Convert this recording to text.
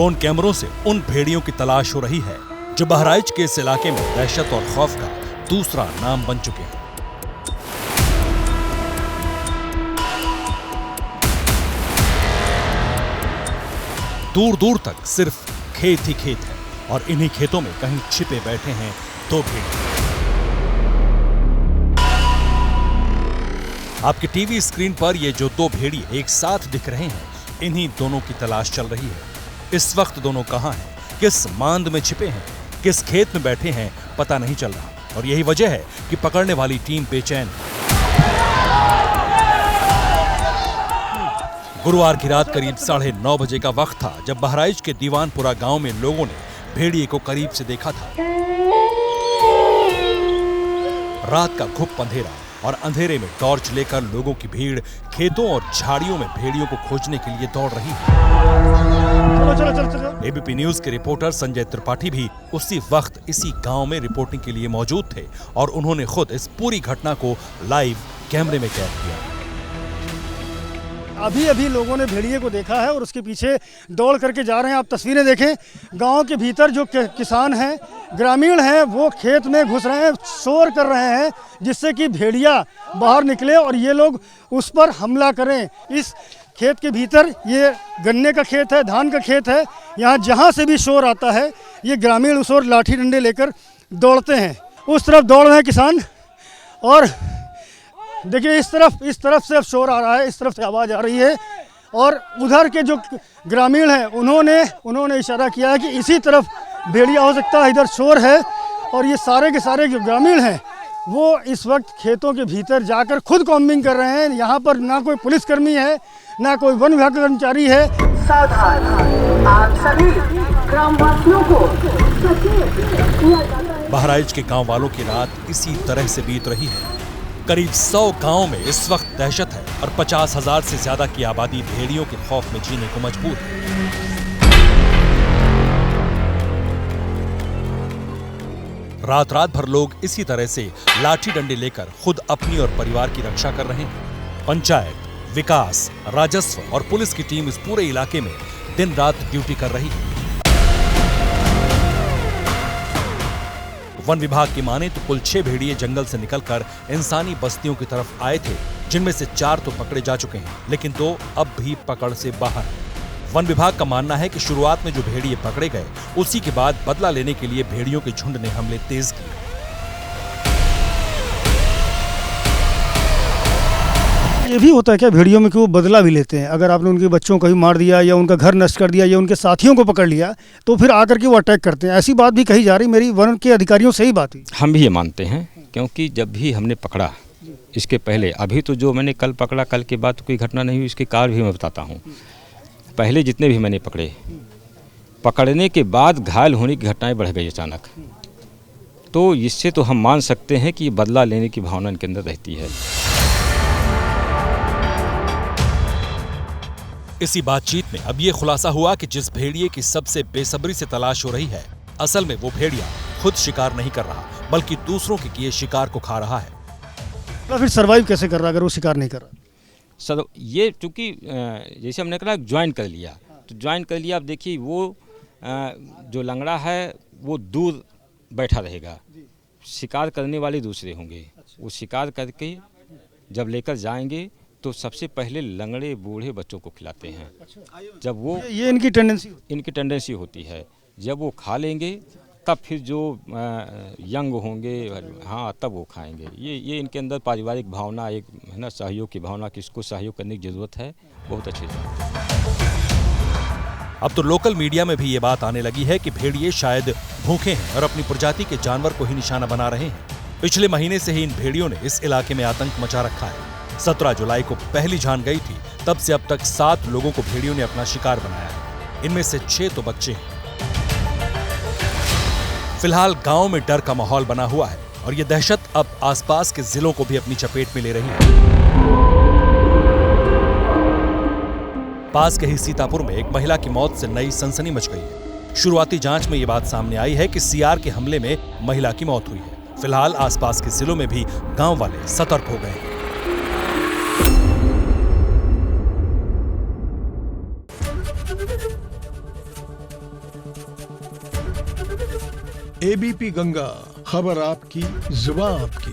Drone कैमरों से उन भेड़ियों की तलाश हो रही है जो बहराइच के इस इलाके में दहशत और खौफ का दूसरा नाम बन चुके हैं। दूर दूर तक सिर्फ खेत ही खेत है और इन्हीं खेतों में कहीं छिपे बैठे हैं दो भेड़िए। आपके टीवी स्क्रीन पर ये जो दो भेड़िए एक साथ दिख रहे हैं, इन्हीं दोनों की तलाश चल रही है। इस वक्त दोनों कहां हैं, किस मांद में छिपे हैं, किस खेत में बैठे हैं, पता नहीं चल रहा और यही वजह है कि पकड़ने वाली टीम बेचैन। गुरुवार की रात करीब 9:30 बजे का वक्त था जब बहराइच के दीवानपुरा गांव में लोगों ने भेड़िए को करीब से देखा था। रात का घुप अंधेरा और अंधेरे में टॉर्च लेकर लोगों की भीड़ खेतों और झाड़ियों में भेड़ियों को खोजने के लिए दौड़ रही है। चलो। एबीपी न्यूज के रिपोर्टर संजय त्रिपाठी भी उसी वक्त इसी गांव में रिपोर्टिंग के लिए मौजूद थे और उन्होंने खुद इस पूरी घटना को लाइव कैमरे में कैद किया। अभी लोगों ने भेड़िए को देखा है और उसके पीछे दौड़ करके जा रहे हैं। आप तस्वीरें देखें, गांव के भीतर जो किसान हैं, ग्रामीण हैं, वो खेत में घुस रहे हैं, शोर कर रहे हैं जिससे कि भेड़िया बाहर निकले और ये लोग उस पर हमला करें। इस खेत के भीतर ये गन्ने का खेत है, धान का खेत है। यहाँ जहाँ से भी शोर आता है ये ग्रामीण उस ओर लाठी डंडे लेकर दौड़ते हैं। उस तरफ दौड़ रहे हैं किसान और देखिए इस तरफ से अब शोर आ रहा है, इस तरफ से आवाज़ आ रही है और उधर के जो ग्रामीण हैं उन्होंने इशारा किया है कि इसी तरफ भेड़िया हो सकता है, इधर शोर है। और ये सारे के सारे जो ग्रामीण हैं वो इस वक्त खेतों के भीतर जाकर खुद कॉम्बिंग कर रहे हैं। यहाँ पर ना कोई पुलिसकर्मी है, ना कोई वन विभाग का कर्मचारी है। सावधान, आप सभी ग्रामवासियों को बहराइच के गांव वालों की रात इसी तरह से बीत रही है। करीब 100 गांव में इस वक्त दहशत है और 50,000 से ज्यादा की आबादी भेड़ियों के खौफ में जीने को मजबूर है। रात भर लोग इसी तरह से लाठी डंडे लेकर खुद अपनी और परिवार की रक्षा कर रहे हैं। पंचायत, विकास, राजस्व और पुलिस की टीम इस पूरे इलाके में दिन रात ड्यूटी कर रही है। वन विभाग की माने तो कुल 6 भेड़िए जंगल से निकलकर इंसानी बस्तियों की तरफ आए थे, जिनमें से 4 तो पकड़े जा चुके हैं, लेकिन 2 अब भी पकड़ से बाहर हैं। वन विभाग का मानना है कि शुरुआत में जो भेड़िए पकड़े गए, उसी के बाद बदला लेने के लिए भेड़ियों के झुंड ने हमले तेज किए। ये भी होता है क्या भेड़ियों में कि वो बदला भी लेते हैं? अगर आपने उनके बच्चों को ही मार दिया या उनका घर नष्ट कर दिया या उनके साथियों को पकड़ लिया तो फिर आकर के वो अटैक करते हैं, ऐसी बात भी कही जा रही। मेरी वन के अधिकारियों से ही बात हुई। हम भी ये मानते हैं क्योंकि जब भी हमने पकड़ा इसके पहले, अभी तो जो मैंने कल पकड़ा, कल के बाद कोई घटना नहीं हुई, इसके कारण भी मैं बताता हूँ। पहले जितने भी मैंने पकड़े, पकड़ने के बाद घायल होने की घटनाएं बढ़ गई अचानक, तो इससे तो हम मान सकते हैं कि बदला लेने की भावना इनके अंदर रहती है। इसी बातचीत में अब ये खुलासा हुआ कि जिस भेड़िए की सबसे बेसब्री से तलाश हो रही है, असल में वो भेड़िया खुद शिकार नहीं कर रहा, बल्कि दूसरों के किए शिकार को खा रहा है। तो फिर सर्वाइव कैसे कर रहा अगर वो शिकार नहीं कर रहा? सर ये चूँकि जैसे हमने कहा ज्वाइन कर लिया, तो ज्वाइन कर लिया। अब देखिए वो जो लंगड़ा है वो दूर बैठा रहेगा, शिकार करने वाले दूसरे होंगे। वो शिकार करके जब लेकर जाएंगे तो सबसे पहले लंगड़े बूढ़े बच्चों को खिलाते हैं। जब वो ये इनकी टेंडेंसी होती है। जब वो खा लेंगे तब फिर जो यंग होंगे, हाँ, तब वो खाएंगे। ये इनके अंदर पारिवारिक भावना एक है ना, सहयोग की भावना, किसको सहयोग करने की जरूरत है, बहुत अच्छे से। अब तो लोकल मीडिया में भी ये बात आने लगी है कि भेड़िए शायद भूखे हैं और अपनी प्रजाति के जानवर को ही निशाना बना रहे हैं। पिछले महीने से ही इन भेड़ियों ने इस इलाके में आतंक मचा रखा है। 17 जुलाई को पहली जान गई थी, तब से अब तक 7 लोगों को भेड़ियों ने अपना शिकार बनाया है। इनमें से 6 तो बच्चे हैं। फिलहाल गांव में डर का माहौल बना हुआ है और ये दहशत अब आसपास के जिलों को भी अपनी चपेट में ले रही है। पास के ही सीतापुर में एक महिला की मौत से नई सनसनी मच गई है। शुरुआती जांच में ये बात सामने आई है कि सीआर के हमले में महिला की मौत हुई है। फिलहाल आसपास के जिलों में भी गांव वाले सतर्क हो गए हैं। एबीपी गंगा, खबर आपकी, जुबान आपकी।